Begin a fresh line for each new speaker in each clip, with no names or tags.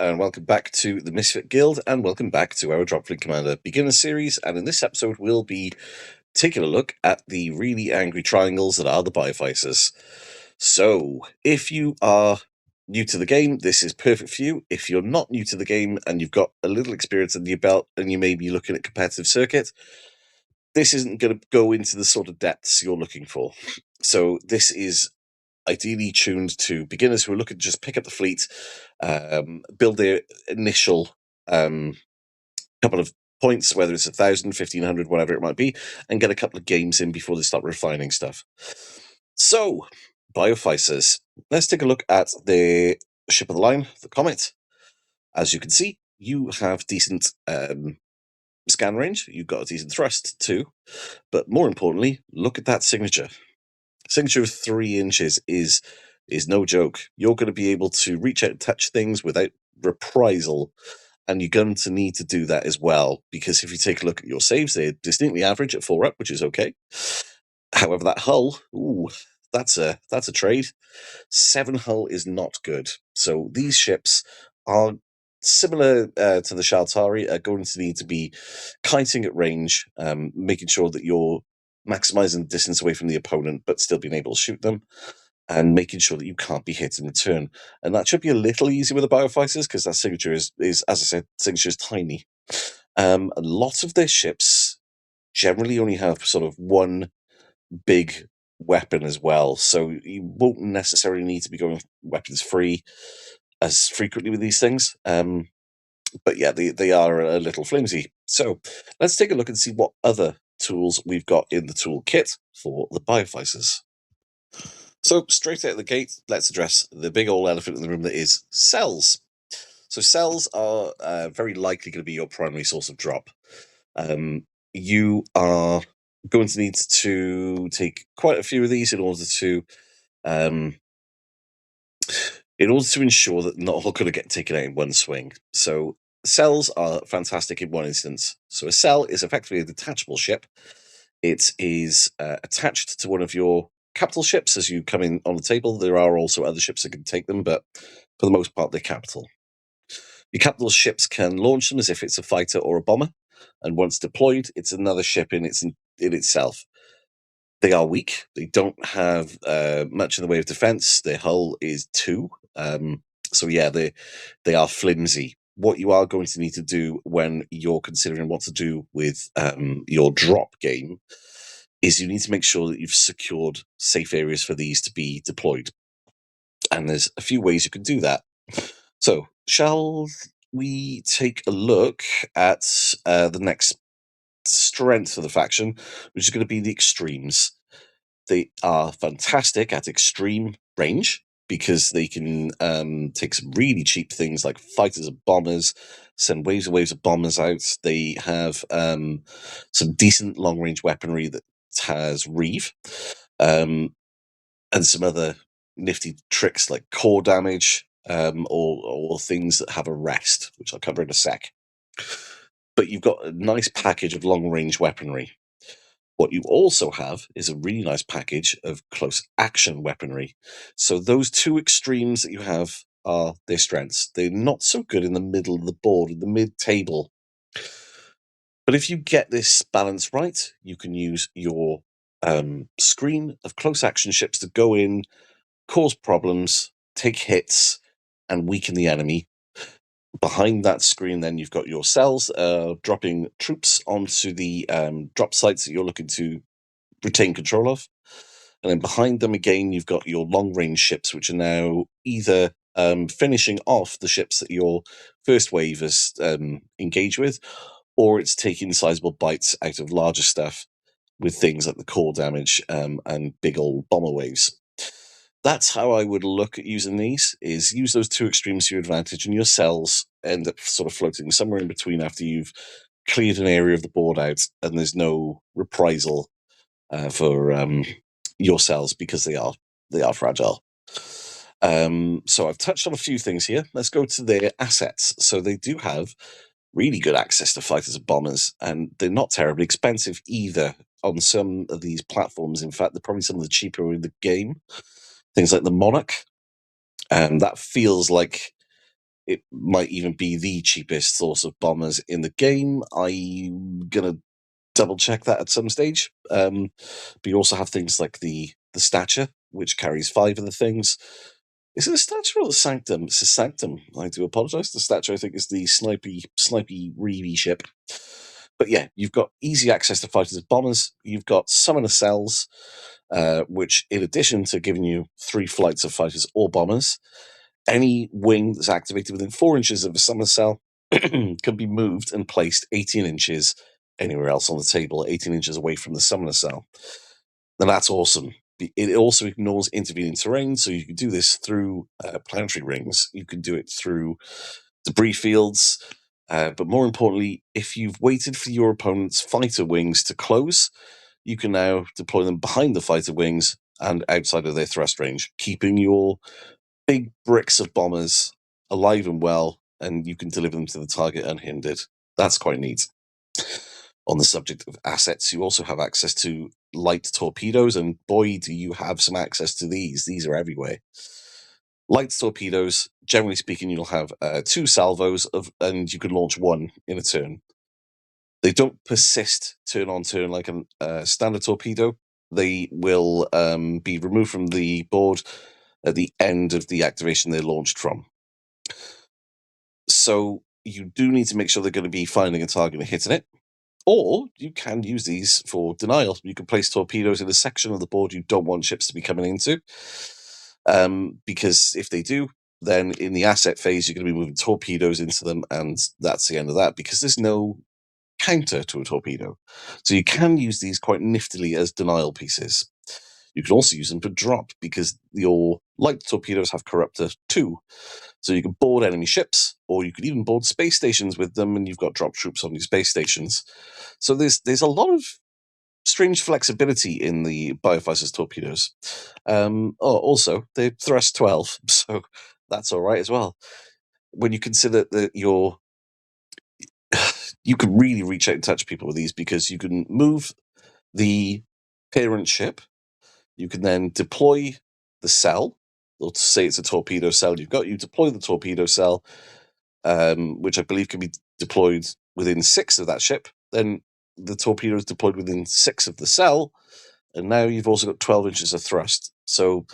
and welcome back to the Misfit Guild, and welcome back to our Dropfleet Commander Beginner Series. And in this episode, we'll be taking a look at the really angry triangles that are the Bioficers. So, if you are new to the game, this is perfect for you. If you're not new to the game and you've got a little experience under your belt and you may be looking at competitive circuit, this isn't going to go into the sort of depths you're looking for. So, this is ideally tuned to beginners who are looking to just pick up the fleet, build their initial couple of points, whether it's 1,000, 1,500, whatever it might be, and get a couple of games in before they start refining stuff. So, Bioficers. Let's take a look at the ship of the line, the Comet. As you can see, you have decent scan range. You've got a decent thrust too. But more importantly, look at that signature. Signature of 3 inches is no joke. You're going to be able to reach out and touch things without reprisal, and you're going to need to do that as well, because if you take a look at your saves, they're distinctly average at 4 up, which is okay. However, that hull, that's a trade. 7 hull is not good. So these ships are similar to the Shaltari, are going to need to be kiting at range, making sure that you're maximizing the distance away from the opponent, but still being able to shoot them, and making sure that you can't be hit in return. And that should be a little easier with the Bioficers, because that signature is, as I said, signature is tiny. A lot of their ships generally only have sort of one big weapon as well, so you won't necessarily need to be going weapons free as frequently with these things. But yeah, they are a little flimsy. So let's take a look and see what other tools we've got in the toolkit for the Bioficers. So straight out of the gate, let's address the big old elephant in the room that is cells. So cells are very likely going to be your primary source of drop. You are going to need to take quite a few of these in order to ensure that not all going to get taken out in one swing. So cells are fantastic in one instance. So a cell is effectively a detachable ship. It is attached to one of your capital ships as you come in on the table. There are also other ships that can take them, but for the most part, they're capital. Your capital ships can launch them as if it's a fighter or a bomber, and once deployed, it's another ship in itself. They are weak. They don't have much in the way of defense. Their hull is 2. So yeah, they are flimsy. What you are going to need to do when you're considering what to do with your drop game is you need to make sure that you've secured safe areas for these to be deployed. And there's a few ways you can do that. So shall we take a look at the next strength of the faction, which is going to be the extremes. They are fantastic at extreme range because they can take some really cheap things like fighters and bombers, send waves and waves of bombers out. They have some decent long-range weaponry that has Reeve, and some other nifty tricks like core damage, or things that have arrest, which I'll cover in a sec. But you've got a nice package of long-range weaponry. What you also have is a really nice package of close action weaponry. So those two extremes that you have are their strengths. They're not so good in the middle of the board, in the mid-table. But if you get this balance right, you can use your screen of close action ships to go in, cause problems, take hits, and weaken the enemy. Behind that screen, then, you've got your cells dropping troops onto the drop sites that you're looking to retain control of. And then behind them again, you've got your long-range ships, which are now either finishing off the ships that your first wave has engaged with, or it's taking sizable bites out of larger stuff with things like the core damage and big old bomber waves. That's how I would look at using these, is use those two extremes to your advantage, and your cells end up sort of floating somewhere in between after you've cleared an area of the board out and there's no reprisal for your cells, because they are fragile. So I've touched on a few things here. Let's go to their assets. So they do have really good access to fighters and bombers, and they're not terribly expensive either on some of these platforms. In fact, they're probably some of the cheaper in the game. Things like the Monarch, that feels like It might even be the cheapest source of bombers in the game. I'm gonna double check that at some stage. But you also have things like the stature, which carries 5 of the things. Is it the stature or the sanctum? It's the sanctum. I do apologise. The stature, I think, is the snipey reedy ship. But yeah, you've got easy access to fighters and bombers. You've got summoner cells, which, in addition to giving you 3 flights of fighters or bombers, any wing that's activated within 4 inches of a summoner cell can be moved and placed 18 inches anywhere else on the table, 18 inches away from the summoner cell. And that's awesome. It also ignores intervening terrain, so you can do this through planetary rings. You can do it through debris fields. But more importantly, if you've waited for your opponent's fighter wings to close, you can now deploy them behind the fighter wings and outside of their thrust range, keeping your big bricks of bombers alive and well, and you can deliver them to the target unhindered. That's quite neat. On the subject of assets, you also have access to light torpedoes, and boy, do you have some access to these. These are everywhere. Light torpedoes, generally speaking, you'll have 2 salvos and you can launch 1 in a turn. They don't persist turn on turn like a standard torpedo. They will be removed from the board at the end of the activation they're launched from. So you do need to make sure they're going to be finding a target and hitting it. Or you can use these for denial. You can place torpedoes in a section of the board you don't want ships to be coming into. Because if they do, then in the asset phase, you're going to be moving torpedoes into them, and that's the end of that, because there's no counter to a torpedo. So you can use these quite niftily as denial pieces. You can also use them for drop, because your light torpedoes have Corruptor 2. So you can board enemy ships, or you could even board space stations with them, and you've got drop troops on your space stations. So there's a lot of strange flexibility in the Bioficers torpedoes. Also, they thrust 12, so that's all right as well. When you consider that you can really reach out and touch people with these, because you can move the parent ship. You can then deploy the cell, or to say it's a torpedo cell you've got. You deploy the torpedo cell, which I believe can be deployed within 6 of that ship. Then the torpedo is deployed within 6 of the cell, and now you've also got 12 inches of thrust. So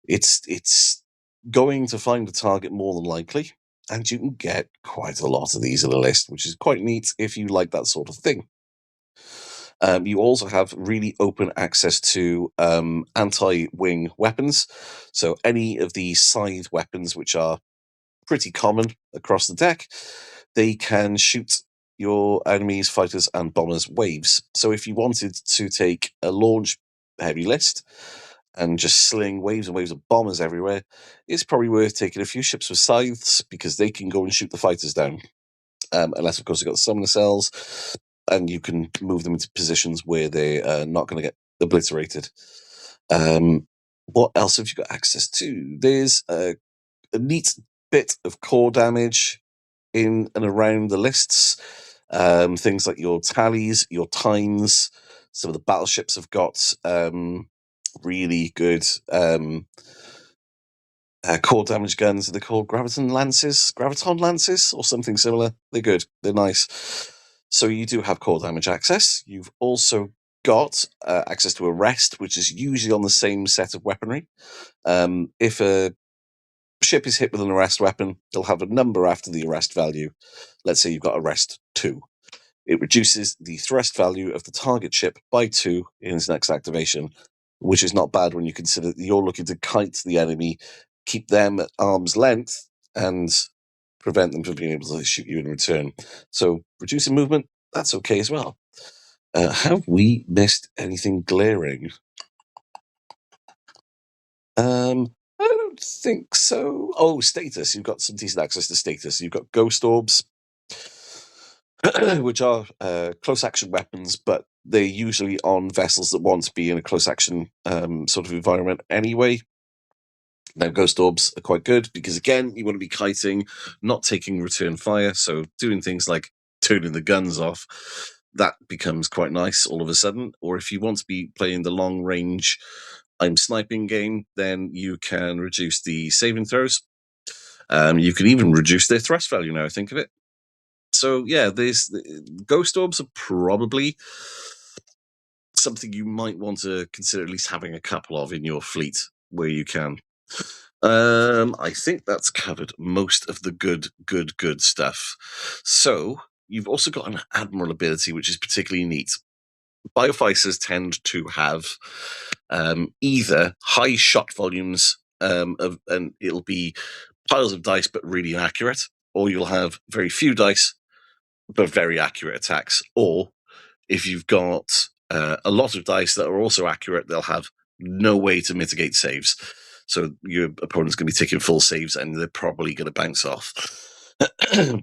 it's going to find a target more than likely, and you can get quite a lot of these in a list, which is quite neat if you like that sort of thing. You also have really open access to anti-wing weapons. So any of the scythe weapons, which are pretty common across the deck, they can shoot your enemies, fighters, and bombers waves. So if you wanted to take a launch heavy list and just sling waves and waves of bombers everywhere, it's probably worth taking a few ships with scythes, because they can go and shoot the fighters down. Unless, of course, you've got the summoner cells, and you can move them into positions where they're not going to get obliterated. What else have you got access to? There's a neat bit of core damage in and around the lists. Things like your tallies, your times. Some of the battleships have got really good core damage guns. They're called graviton lances, or something similar. They're good. They're nice. So you do have core damage access. You've also got access to arrest, which is usually on the same set of weaponry. If a ship is hit with an arrest weapon, they'll have a number after the arrest value. Let's say you've got arrest 2. It reduces the thrust value of the target ship by 2 in its next activation, which is not bad when you consider that you're looking to kite the enemy, keep them at arm's length, and prevent them from being able to shoot you in return. So reducing movement, that's okay as well. Have we missed anything glaring? I don't think so. Oh, status. You've got some decent access to status. You've got ghost orbs, which are close action weapons, but they're usually on vessels that want to be in a close action sort of environment anyway. Now, ghost orbs are quite good because, again, you want to be kiting, not taking return fire. So doing things like turning the guns off, that becomes quite nice all of a sudden. Or if you want to be playing the long range I'm sniping game, then you can reduce the saving throws. You can even reduce their thrust value now I think of it. So yeah, ghost orbs are probably something you might want to consider at least having a couple of in your fleet where you can. I think that's covered most of the good stuff. So you've also got an Admiral ability, which is particularly neat. Bioficers tend to have either high shot volumes and it'll be piles of dice but really inaccurate, or you'll have very few dice but very accurate attacks, or if you've got a lot of dice that are also accurate, they'll have no way to mitigate saves. So your opponent's going to be taking full saves and they're probably going to bounce off.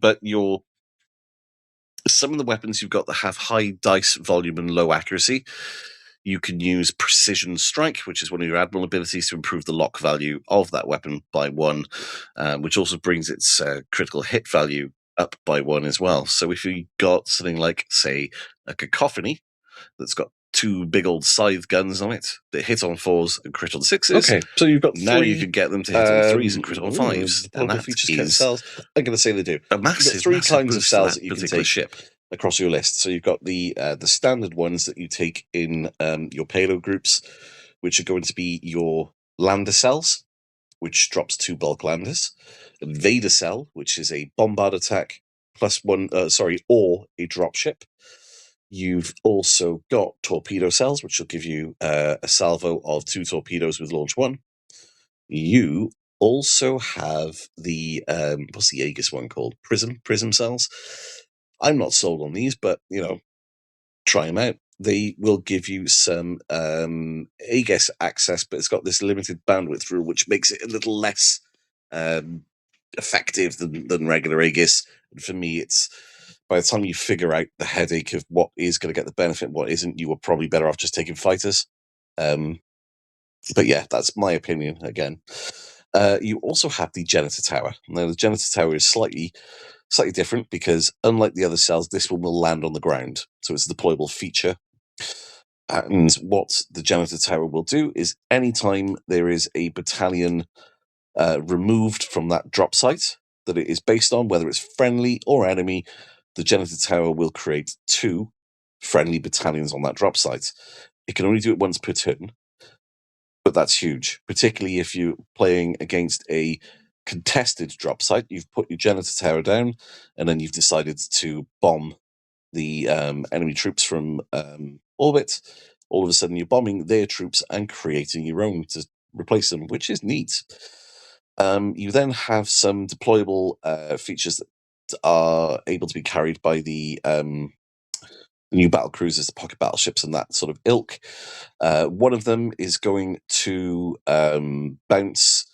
But some of the weapons you've got that have high dice volume and low accuracy, you can use Precision Strike, which is one of your Admiral abilities, to improve the lock value of that weapon by 1, which also brings its critical hit value up by 1 as well. So if you got something like, say, a Cacophony that's got 2 big old scythe guns on it that hit on 4s and crit on 6s.
Okay, so you've got
now
3,
you can get them to hit on 3s and crit on 5s. And that
features
is
cells. I'm going to say they do.
a massive,
You've got 3 kinds of cells that you can take
ship
across your list. So you've got the standard ones that you take in your payload groups, which are going to be your lander cells, which drops 2 bulk landers, Vader cell, which is a bombard attack +1, or a dropship. You've also got torpedo cells, which will give you a salvo of 2 torpedoes with launch 1. You also have the what's the Aegis one called? Prism cells. I'm not sold on these, but try them out. They will give you some Aegis access, but it's got this limited bandwidth rule, which makes it a little less effective than regular Aegis. And for me, it's by the time you figure out the headache of what is going to get the benefit and what isn't, you were probably better off just taking fighters. But yeah, that's my opinion again. You also have the Janitor Tower. Now, the Janitor Tower is slightly different because, unlike the other cells, this one will land on the ground. So it's a deployable feature. And what the Janitor Tower will do is anytime there is a battalion removed from that drop site that it is based on, whether it's friendly or enemy, the Janitor Tower will create 2 friendly battalions on that drop site. It can only do it once per turn, but that's huge, particularly if you're playing against a contested drop site. You've put your Janitor Tower down, and then you've decided to bomb the enemy troops from orbit. All of a sudden, you're bombing their troops and creating your own to replace them, which is neat. You then have some deployable features that are able to be carried by the new battle cruisers, the pocket battleships, and that sort of ilk. One of them is going to bounce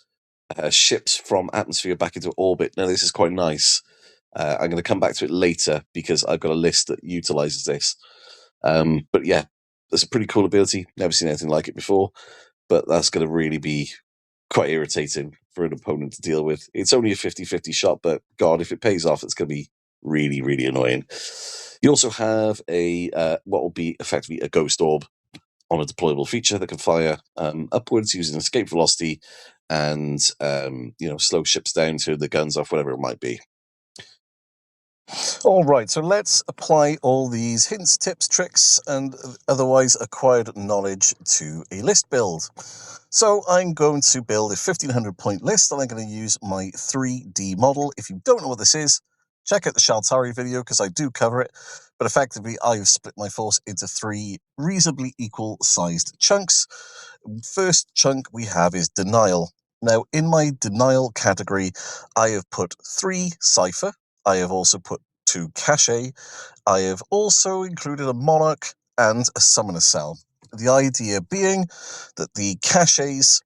ships from atmosphere back into orbit. Now, this is quite nice. I'm going to come back to it later because I've got a list that utilizes this. But yeah, that's a pretty cool ability. Never seen anything like it before, but that's going to really be quite irritating for an opponent to deal with. It's only a 50-50 shot, but God, if it pays off, it's going to be really, really annoying. You also have a what will be effectively a ghost orb on a deployable feature that can fire upwards using escape velocity and slow ships down, turn the guns off, whatever it might be. All right, so let's apply all these hints, tips, tricks, and otherwise acquired knowledge to a list build. So I'm going to build a 1500 point list, and I'm going to use my 3D model. If you don't know what this is, check out the Shaltari video because I do cover it. But effectively, I've split my force into 3 reasonably equal sized chunks. First chunk we have is Denial. Now, in my Denial category, I have put 3 Cipher. I have also put 2 Cache. I have also included a Monarch and a Summoner Cell. The idea being that the Caches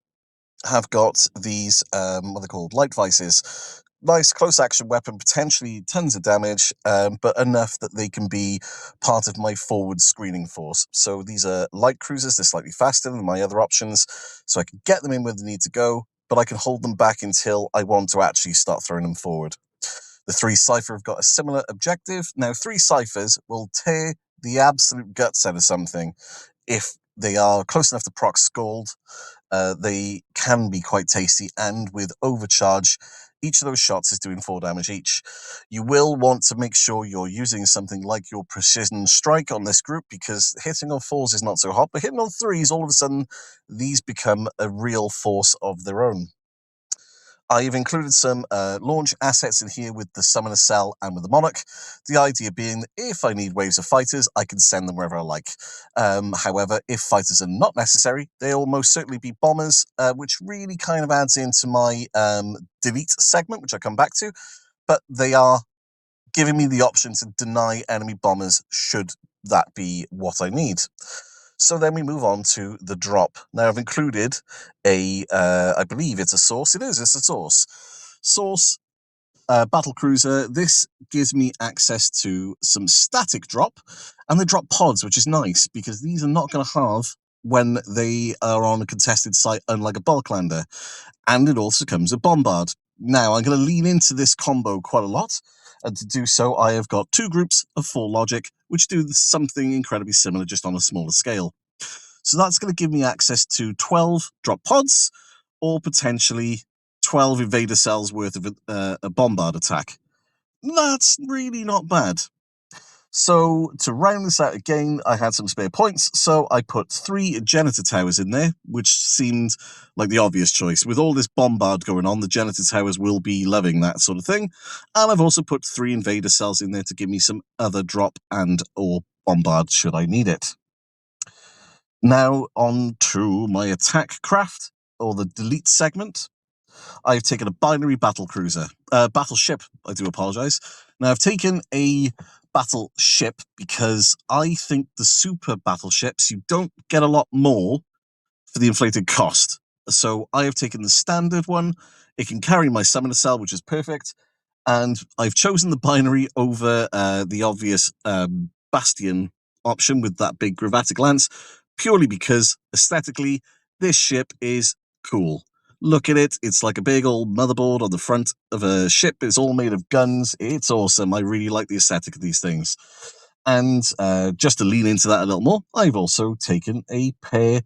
have got these, what they're called, light vices. Nice close action weapon, potentially tons of damage, but enough that they can be part of my forward screening force. So these are light cruisers, they're slightly faster than my other options, so I can get them in where they need to go, but I can hold them back until I want to actually start throwing them forward. The 3 Cipher have got a similar objective. Now, 3 Ciphers will tear the absolute guts out of something if they are close enough to proc Scald. They can be quite tasty, and with overcharge, Each of those shots is doing 4 damage each. You will want to make sure you're using something like your precision strike on this group, because hitting on 4s is not so hot, but hitting on 3s, all of a sudden, these become a real force of their own. I've included some launch assets in here with the Summoner Cell and with the Monarch. The idea being that if I need waves of fighters, I can send them wherever I like. However, if fighters are not necessary, they'll most certainly be bombers, which really kind of adds into my delete segment, which I come back to. But they are giving me the option to deny enemy bombers should that be what I need. So then we move on to the drop. Now I've included I believe it's a source. It's a source. Source battle cruiser. This gives me access to some static drop, and they drop pods, which is nice because these are not going to halve when they are on a contested site, unlike a bulk lander. And it also comes with bombard. Now I'm going to lean into this combo quite a lot. And to do so, I have got 2 groups of 4 logic, which do something incredibly similar, just on a smaller scale. So that's going to give me access to 12 drop pods, or potentially 12 invader cells worth of a bombard attack. That's really not bad. So to round this out again, I had some spare points, so I put 3 Janitor Towers in there, which seemed like the obvious choice. With all this bombard going on, the Janitor Towers will be loving that sort of thing. And I've also put 3 Invader Cells in there to give me some other drop and or bombard should I need it. Now on to my attack craft, or the delete segment. I've taken a binary battleship, I do apologize. Now I've taken a battleship because I think the super battleships, you don't get a lot more for the inflated cost. So I have taken the standard one. It can carry my Summoner Cell, which is perfect. And I've chosen the binary over the obvious Bastion option with that big Gravatic Lance, purely because aesthetically, this ship is cool. Look at it. It's like a big old motherboard on the front of a ship. It's all made of guns. It's awesome. I really like the aesthetic of these things. And just to lean into that a little more, I've also taken a pair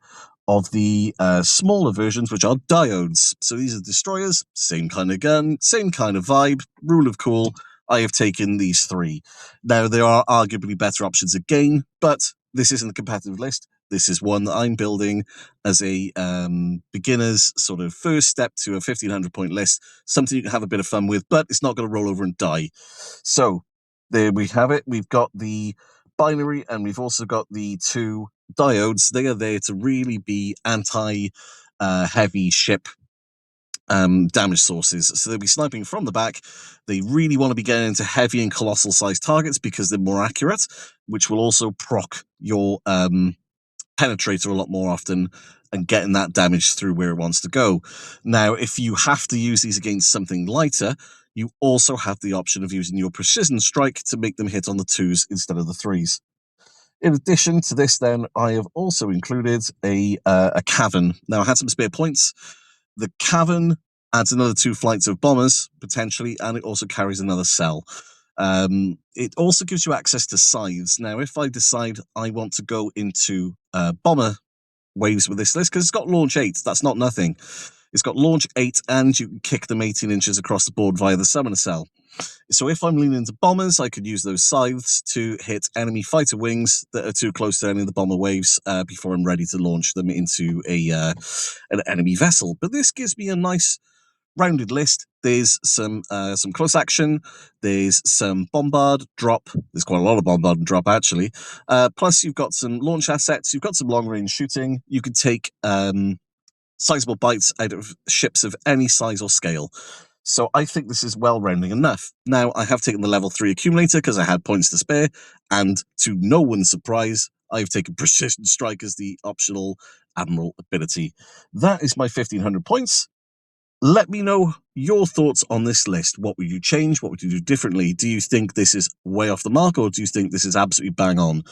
of the smaller versions, which are diodes. So these are destroyers, same kind of gun, same kind of vibe, rule of cool. I have taken these 3. Now, there are arguably better options again, but this isn't a competitive list. This is one that I'm building as a beginner's sort of first step to a 1,500 point list, something you can have a bit of fun with, but it's not going to roll over and die. So there we have it. We've got the binary, and we've also got the 2 diodes. They are there to really be anti-heavy ship damage sources. So they'll be sniping from the back. They really want to be getting into heavy and colossal sized targets because they're more accurate, which will also proc your penetrator a lot more often and getting that damage through where it wants to go. Now, if you have to use these against something lighter, you also have the option of using your precision strike to make them hit on the 2s instead of the 3s. In addition to this, then, I have also included a cavern. Now, I had some spare points. The cavern adds another 2 flights of bombers, potentially, and it also carries another cell. It also gives you access to scythes. Now, if I decide I want to go into bomber waves with this list, because it's got launch 8, that's not nothing. It's got launch 8, and you can kick them 18 inches across the board via the Summoner Cell. So if I'm leaning into bombers, I could use those scythes to hit enemy fighter wings that are too close to any of the bomber waves before I'm ready to launch them into an enemy vessel. But this gives me a nice rounded list. There's some close action. There's some bombard drop. There's quite a lot of bombard and drop, actually. Plus, you've got some launch assets. You've got some long range shooting. You could take sizable bites out of ships of any size or scale. So I think this is well-rounding enough. Now, I have taken the level 3 accumulator because I had points to spare, and to no one's surprise, I've taken Precision Strike as the optional Admiral ability. That is my 1,500 points. Let me know your thoughts on this list. What would you change? What would you do differently? Do you think this is way off the mark, or do you think this is absolutely bang on?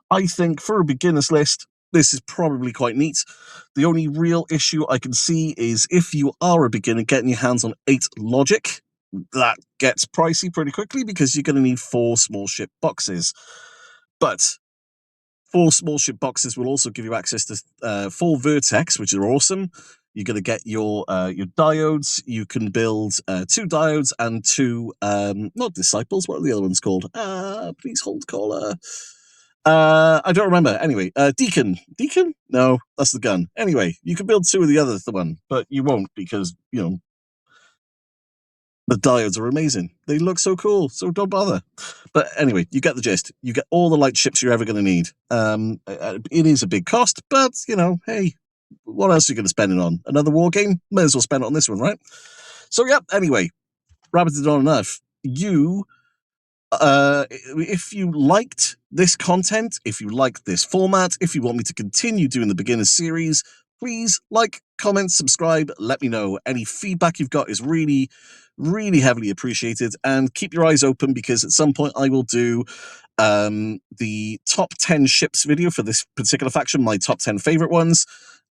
I think for a beginner's list, this is probably quite neat. The only real issue I can see is if you are a beginner, getting your hands on 8 logic, that gets pricey pretty quickly because you're going to need 4 small ship boxes. But 4 small ship boxes will also give you access to 4 vertex, which are awesome.
You're going to get your diodes. You can build 2 diodes and 2 not disciples. What are the other ones called? Please hold caller. I don't remember. Anyway, Deacon. Deacon? No, that's the gun. Anyway, you can build 2 of the other one, but you won't because, you know, the diodes are amazing. They look so cool, so don't bother. But anyway, you get the gist. You get all the light ships you're ever going to need. It is a big cost, but, you know, hey, what else are you going to spend it on? Another war game? May as well spend it on this one, right? So, yeah, anyway, rabbited on enough. If you liked this content, if you like this format, if you want me to continue doing the beginner series, please like, comment, subscribe, let me know. Any feedback you've got is really, really heavily appreciated, and keep your eyes open because at some point I will do the top 10 ships video for this particular faction, my top 10 favorite ones.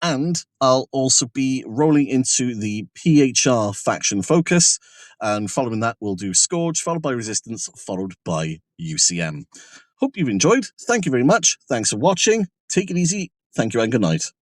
And I'll also be rolling into the PHR faction focus. And following that, we'll do Scourge, followed by Resistance, followed by UCM. Hope you've enjoyed. Thank you very much. Thanks for watching. Take it easy. Thank you and good night.